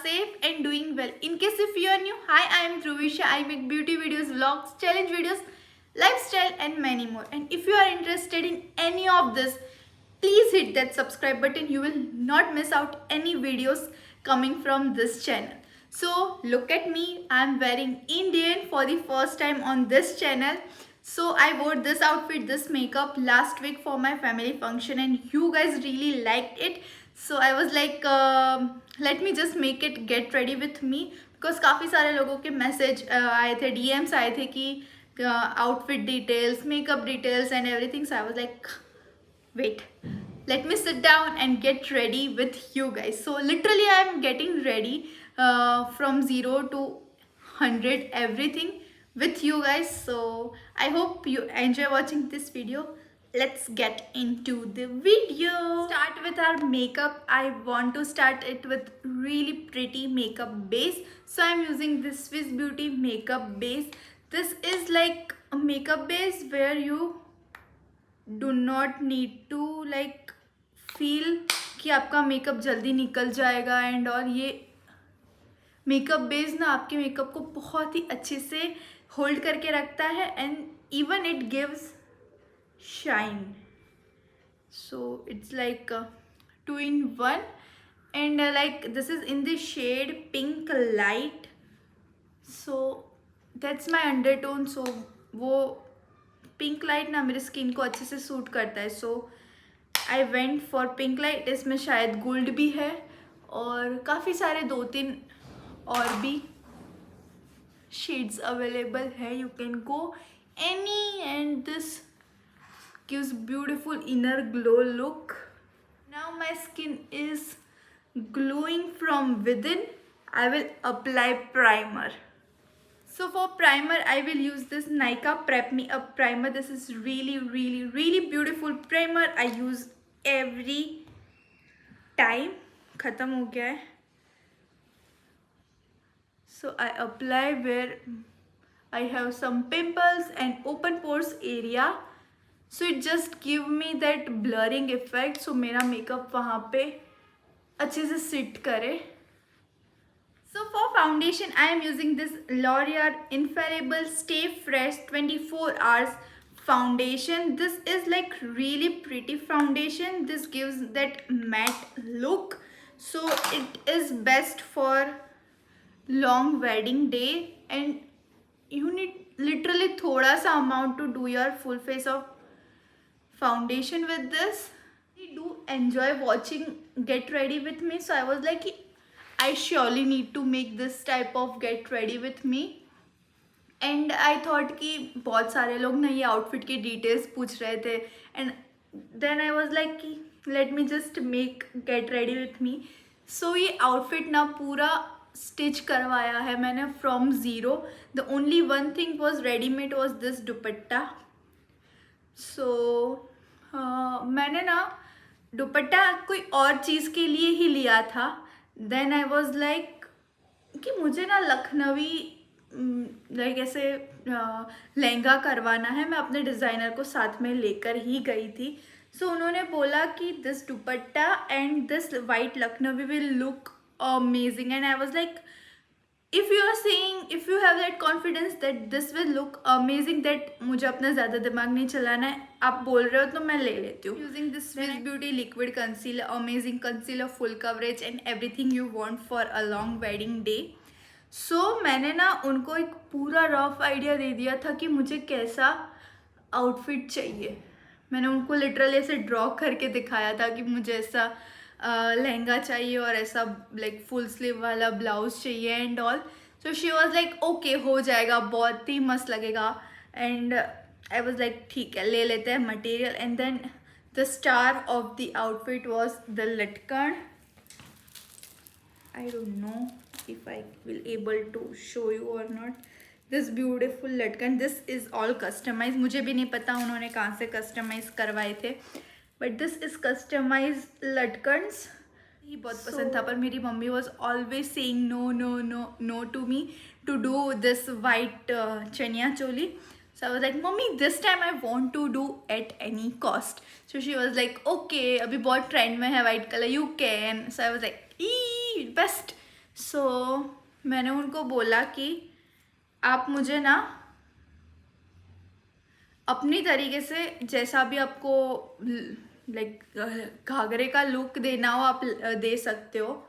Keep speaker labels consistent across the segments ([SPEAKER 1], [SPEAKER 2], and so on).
[SPEAKER 1] safe and doing well. In case if you are new, hi, I am Dhruvisha. I make beauty videos, vlogs, challenge videos, lifestyle and many more. And if you are interested in any of this, please hit that subscribe button. You will not miss out any videos coming from this channel. So look at me, I am wearing Indian for the first time on this channel. So I wore this outfit, this makeup last week for my family function and you guys really liked it. So I was like let me just make it get ready with me, because काफ़ी सारे लोगों के message आए थे, DMs आए थे कि outfit details, makeup details and everything. So I was like, wait, let me sit down and get ready with you guys. So literally I am getting ready from 0 to 100 everything with you guys. So I hope you enjoy watching this video. Let's get into the video. Start with our makeup. I want to start it with really pretty makeup base. So I'm using this Swiss Beauty makeup base. This is like a makeup base where you do not need to like feel कि आपका makeup जल्दी निकल जाएगा and और ये makeup base ना आपके makeup को बहुत ही अच्छे से होल्ड करके रखता है and even it gives shine. So it's like 2 in 1 and like this is in the shade pink light. So that's my undertone. So वो पिंक लाइट ना मेरे स्किन को अच्छे से सूट करता है. So I went for pink light. इसमें शायद गोल्ड भी है और काफ़ी सारे 2-3 और भी शेड्स अवेलेबल है. You can go any and this gives beautiful inner glow look. Now my skin is glowing from within. I will apply primer. So for primer I will use this Nykaa Prep Me Up primer. This is really beautiful primer. I use every time. खत्म हो गया है. So I apply where I have some pimples and open pores area. So it just give me that blurring effect. So मेरा makeup वहाँ पे अच्छे से seat करे. So for foundation I am using this L'Oreal Infallible Stay Fresh 24 hours foundation. This is like really pretty foundation. This gives that matte look. So it is best for long wedding day and you need literally thoda sa amount to do your full face of foundation with this. I do enjoy watching Get Ready With Me. So I was like I surely need to make this type of Get Ready With Me. And I thought कि बहुत सारे लोग ना ये outfit की details पूछ रहे थे and then I was like कि let me just make Get Ready With Me. So ये आउटफिट ना पूरा स्टिच करवाया है मैंने from zero. The only one thing was ready-made was this dupatta. So मैंने ना दुपट्टा कोई और चीज़ के लिए ही लिया था. देन आई वॉज लाइक कि मुझे ना लखनवी लाइक ऐसे लहंगा करवाना है. मैं अपने डिज़ाइनर को साथ में लेकर ही गई थी. सो उन्होंने बोला कि this dupatta and this white Lucknowi will look amazing and I was like if you are saying, if you have that confidence that this will look amazing, that मुझे अपना ज़्यादा दिमाग नहीं चलाना है, आप बोल रहे हो तो मैं ले लेती हूँ. Using this Swiss Beauty liquid concealer, amazing concealer, full coverage and everything you want for a long wedding day. So मैंने ना उनको एक पूरा रफ आइडिया दे दिया था कि मुझे कैसा आउटफिट चाहिए. मैंने उनको लिटरली ऐसे ड्रॉ करके दिखाया था कि मुझे ऐसा लहंगा चाहिए और ऐसा लाइक फुल स्लीव वाला ब्लाउज चाहिए and all. So she was like okay हो जाएगा, बहुत ही मस्त लगेगा. एंड आई वॉज लाइक ठीक है ले लेते हैं material. And then the star of the outfit was the latkan. I don't know if I will able to show you or not. This beautiful latkan, this is all customise. मुझे भी नहीं पता उन्होंने कहाँ से कस्टमाइज करवाए थे, but this is customise latkans. ये बहुत पसंद था पर मेरी mummy was always saying no no no no to me to do this white chaniya choli. So I was like mummy this time I want to do at any cost. So she was like okay अभी बहुत trend में है white colour, you can. So I was like the best. So मैंने उनको बोला कि आप मुझे ना अपनी तरीके से जैसा भी आपको लाइक घाघरे का लुक देना हो आप दे सकते हो.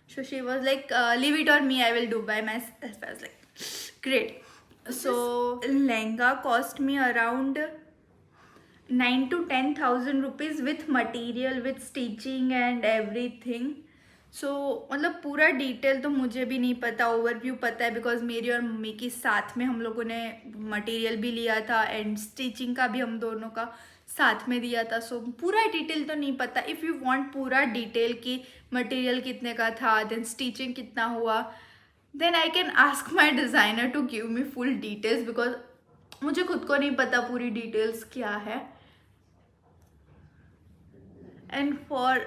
[SPEAKER 1] So she was like leave it or me, I will do by myself. I was like great. So lehenga cost me around 9,000 to 10,000 rupees with material, with stitching and everything. सो मतलब पूरा detail तो मुझे भी नहीं पता, overview पता है because मेरी और मम्मी की साथ में हम लोगों ने मटेरियल भी लिया था एंड स्टिचिंग का भी हम दोनों का साथ में दिया था. सो पूरा डिटेल तो नहीं पता. इफ़ यू वांट पूरा डिटेल कि मटेरियल कितने का था, देन स्टिचिंग कितना हुआ, then I can ask my designer to give me full details because मुझे खुद को नहीं पता पूरी डिटेल्स क्या है. And for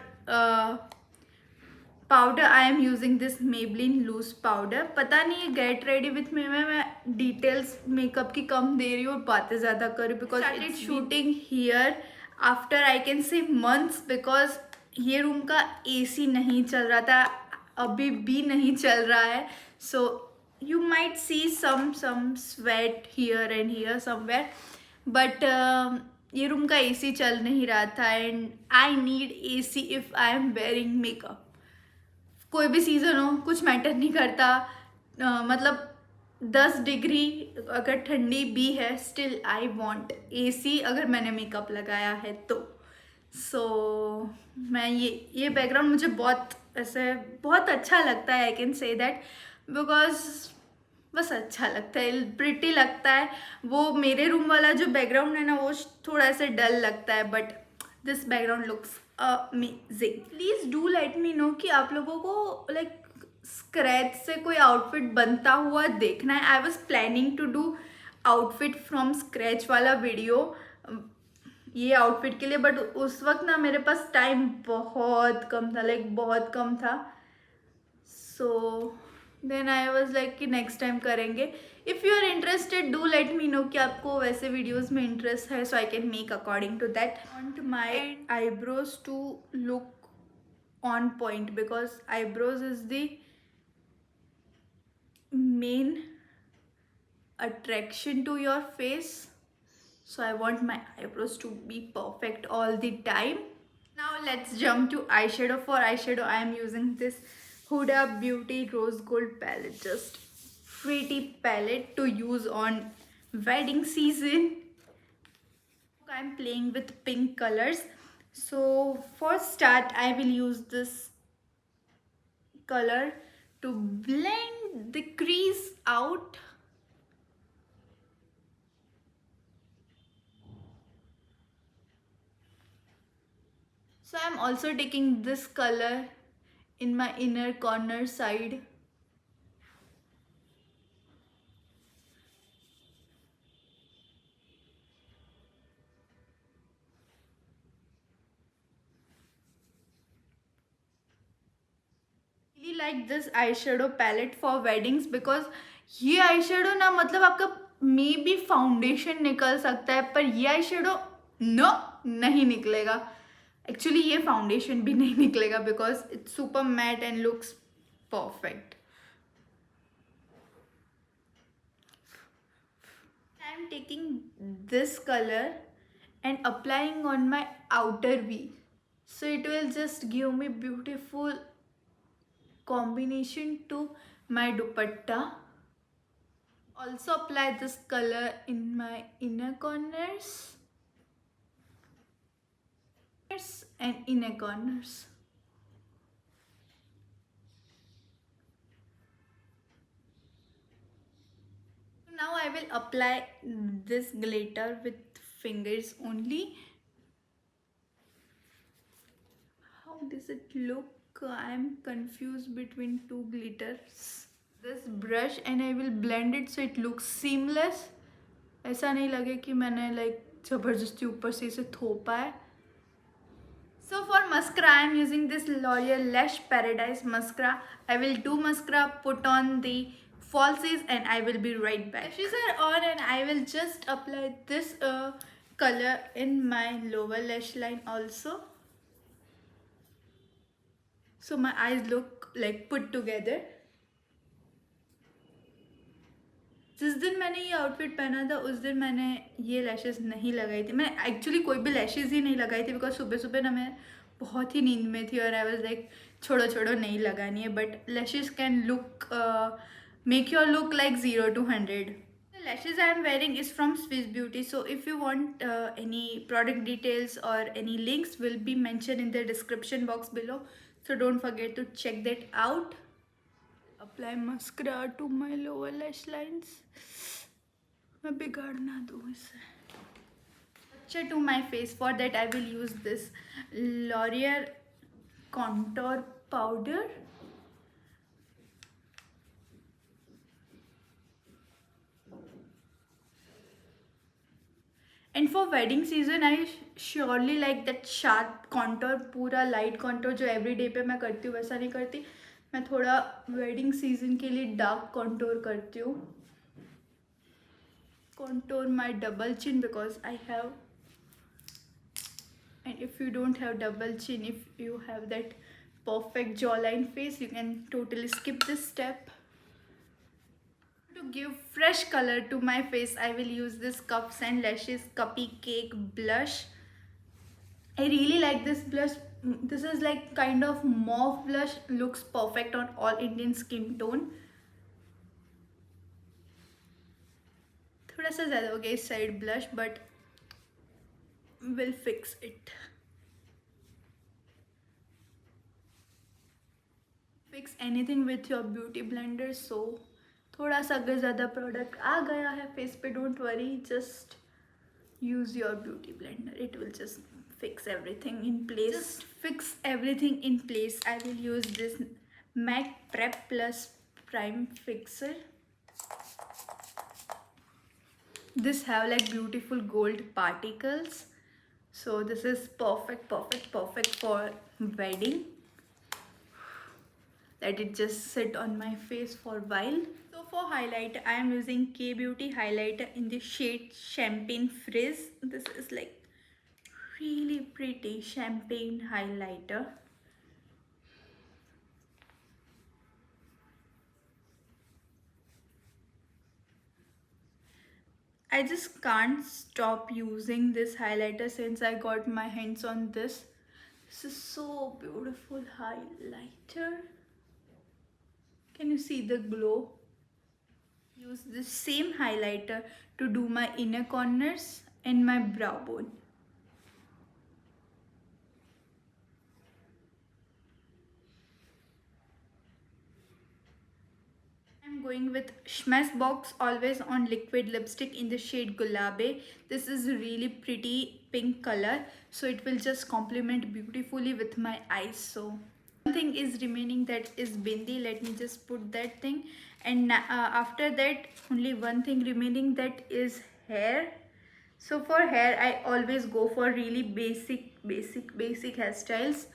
[SPEAKER 1] powder I am using this Maybelline loose powder. पता नहीं है गेट रेडी विथ मी में मैं डिटेल्स मेकअप की कम दे रही हूँ और बातें ज़्यादा कर रही हूँ because it shooting here after I can say months because ये रूम का AC नहीं चल रहा था, अभी भी नहीं चल रहा है. So you might see some sweat here and here somewhere but ये रूम का AC चल नहीं रहा था and I need AC if I am wearing makeup. कोई भी सीज़न हो कुछ मैटर नहीं करता. मतलब 10 डिग्री अगर ठंडी भी है स्टिल आई वांट AC अगर मैंने मेकअप लगाया है तो. सो मैं ये बैकग्राउंड मुझे बहुत ऐसे बहुत अच्छा लगता है. I can say that because बस अच्छा लगता है, प्रिटी लगता है. वो मेरे रूम वाला जो बैकग्राउंड है ना वो थोड़ा ऐसे डल लगता है but this background looks amazing. Please do let me know कि आप लोगों को लाइक स्क्रैच से कोई आउटफिट बनता हुआ देखना है. I was planning to do outfit from scratch वाला वीडियो ये आउटफिट के लिए बट उस वक्त ना मेरे पास टाइम बहुत कम था, लाइक बहुत कम था. So then I was like कि नेक्स्ट टाइम करेंगे. If you are interested do let me know कि आपको वैसे वीडियोस में इंटरेस्ट है so I can make according to that. Want my eyebrows to look on point because eyebrows is the main attraction to your face. So I want my eyebrows to be perfect all the time. Now let's jump to eyeshadow. For eyeshadow I am using this Huda Beauty Rose Gold palette. Just pretty palette to use on wedding season. I am playing with pink colors. So for start I will use this color to blend the crease out. So I am also taking this color in my inner corner side. Really like this eyeshadow palette for weddings because ये eyeshadow ना मतलब आपका may be foundation निकल सकता है पर ये eyeshadow no नहीं निकलेगा. एक्चुअली ये फाउंडेशन भी नहीं निकलेगा because it's super matte and looks perfect. I am taking this colour and applying on my outer V so it will just give me beautiful combination to my dupatta. Also apply this color in my inner corners and inner corners. Now I will apply this glitter with fingers only. How does it look? I am confused between two glitters. This brush and I will blend it so it looks seamless. ऐसा नहीं लगे कि मैंने like ज़बरदस्ती ऊपर से इसे थोपा है. So for mascara I am using this L'Oreal Lash Paradise mascara. I will do mascara, put on the falsies and I will be right back. Lashes are on and I will just apply this color in my lower lash line also. So my eyes look like put together. जिस दिन मैंने ये outfit पहना था उस दिन मैंने ये लैशेस नहीं लगाई थी। मैं एक्चुअली कोई भी लैशेस ही नहीं लगाई थी बिकॉज सुबह सुबह ना मैं बहुत ही नींद में थी और आई वाज लाइक छोड़ो छोड़ो नहीं लगानी है। But lashes can look make your look like 0 to 100. The lashes I am wearing is from Swiss Beauty. So if you want any product details or any links will be mentioned in the description box below. So don't forget to check that out. Apply mascara to my lower lash lines. मैं बिगाड़ ना दूँ इसे. To my face, for that I will use this L'Oreal contour powder. And for wedding season I surely like that sharp contour, पूरा light contour जो every day पे मैं करती हूँ वैसा नहीं करती. मैं थोड़ा वेडिंग सीजन के लिए डार्क कॉन्टोर करती हूँ. Contour my double chin because I have, and if you don't have double chin, if you have that perfect jawline face, you can totally skip this step. To give fresh color to my face, I will use this Cups and Lashes Cuppy Cake blush. I really like this blush. This is like kind of mauve blush, looks perfect on all Indian skin tone. थोड़ा सा ज़्यादा हो गया इस side blush, but will fix it. Fix anything with your beauty blender. So थोड़ा सा अगर ज़्यादा प्रोडक्ट आ गया है फेस पे, don't worry, just use your beauty blender, it will just fix everything in place. Just fix everything in place. I will use this MAC Prep Plus Prime Fixer. This have like beautiful gold particles, so this is perfect for wedding. Let it just sit on my face for a while. So for highlighter, I am using K Beauty highlighter in the shade Champagne Frizz. This is like really pretty champagne highlighter. I just can't stop using this highlighter since I got my hands on this. This is so beautiful highlighter. Can you see the glow? Use this same highlighter to do my inner corners and my brow bone. I'm going with Smashbox Always On Liquid Lipstick in the shade Gulabe. This is a really pretty pink color, so it will just complement beautifully with my eyes. So one thing is remaining, that is bindi. Let me just put that thing, and after that only one thing remaining, that is hair. So for hair I always go for really basic hairstyles.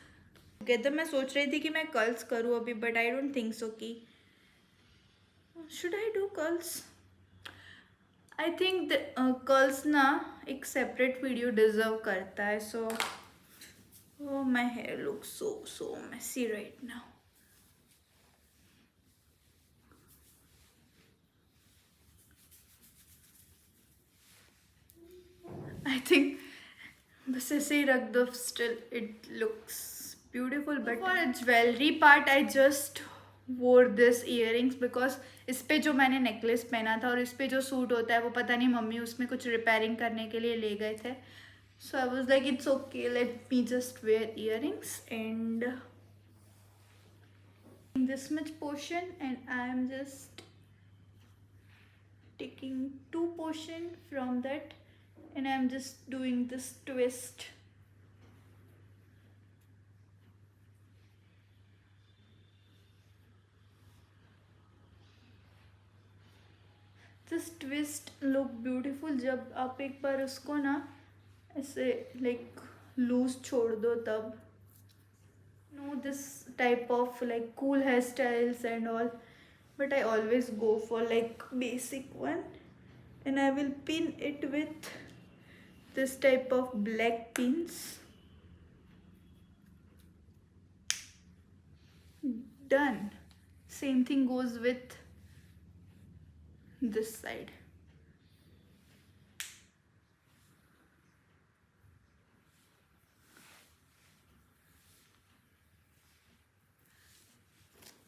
[SPEAKER 1] Okay, तो मैं सोच रही थी कि मैं curls करूँ अभी, but I don't think so कि should I do curls. I think the curls ना एक separate video deserve करता है. So oh, my hair looks so messy right now. I think बस ऐसे ही रख दो, still it looks beautiful. But for a jewelry part I just wore this earrings because इस पे जो मैंने नेकलेस पहना था और इस पे जो सूट होता है वो पता नहीं मम्मी उसमें कुछ रिपेयरिंग करने के लिए ले गए थे. So I was like, it's okay, let me just wear earrings and this much portion, and I am just taking 2 portion from that, and I am just doing this twist. This twist look beautiful जब आप एक बार उसको ना ऐसे like loose छोड़ दो तब. No, this type of like cool hairstyles and all, but I always go for like basic one, and I will pin it with this type of black pins. Done. Same thing goes with this side.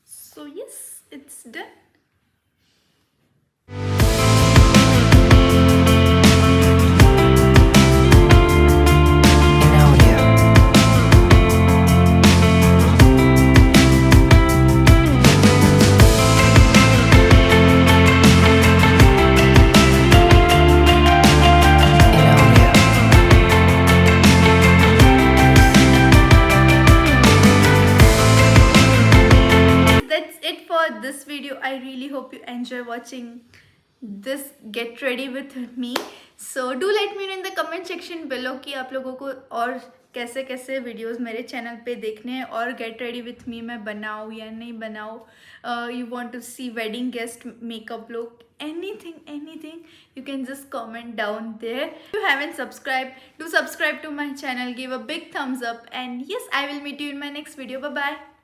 [SPEAKER 1] So yes, it's done. That's it for this video. I really hope you enjoy watching this get ready with me. So do let me know in the comment section below कि आप लोगों को और कैसे कैसे videos मेरे channel पे देखने हैं और गेट रेडी विथ मी मैं बनाऊँ या नहीं बनाऊँ. You want to see wedding guest makeup look, anything you can just comment down there. If you haven't subscribed, do subscribe to my channel, give a big thumbs up, and yes, I will meet you in my next video. Bye bye.